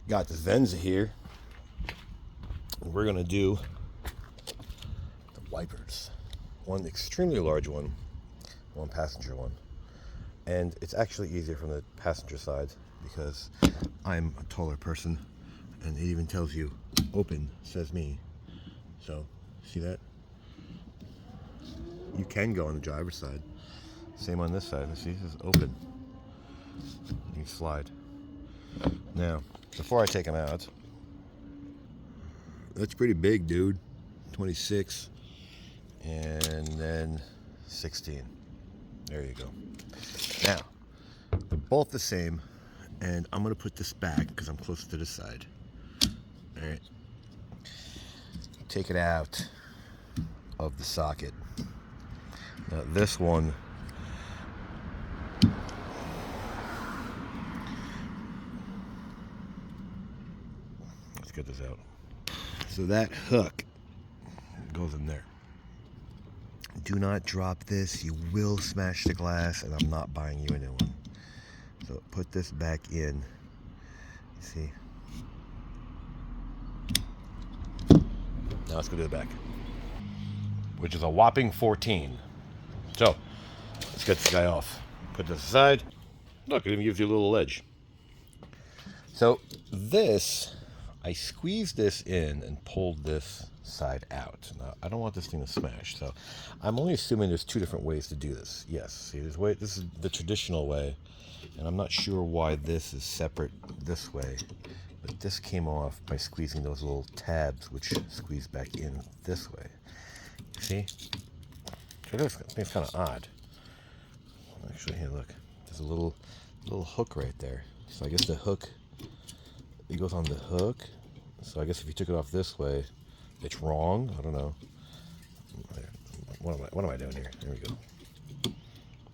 Got this Venza here. And we're gonna do the wipers. One extremely large one passenger one. And it's actually easier from the passenger side because I'm a taller person, and it even tells you open, says me. So, see that? You can go on the driver's side. Same on this side. See, it says open. You slide. Now, before I take them out, that's pretty big, dude. 26 and then 16. There you go. Now, they're both the same, and I'm going to put this back because I'm closer to this side. All right. Take it out of the socket. Now, this one, let's get this out. So that hook goes in there. Do not drop this. You will smash the glass, and I'm not buying you a new one. So put this back in. See? Now let's go to the back, which is a whopping 14. So let's get this guy off. Put this aside. Look, it even gives you a little ledge. So this, I squeezed this in and pulled this side out. Now, I don't want this thing to smash, so I'm only assuming there's two different ways to do this. Yes, see, this is the traditional way, and I'm not sure why this is separate this way, but this came off by squeezing those little tabs, which squeeze back in this way. See? So this thing's kind of odd. Actually, here, look. There's a little hook right there. So I guess the hook, it goes on the hook. So I guess if you took it off this way, it's wrong. I don't know. What am I doing here? There we go.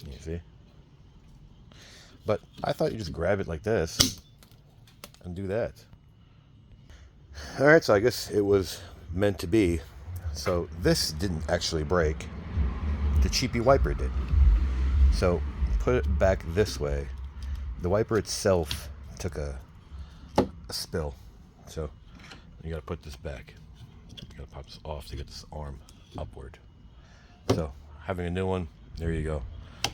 You see? But I thought you just grab it like this and do that. All right, so I guess it was meant to be. So this didn't actually break. The cheapy wiper did. So put it back this way. The wiper itself took a spill. So you gotta put this back. You gotta pop this off to get this arm upward. So having a new one, there you go.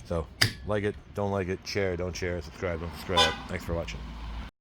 So like it, don't like it, share, don't share, subscribe, don't subscribe. Thanks for watching.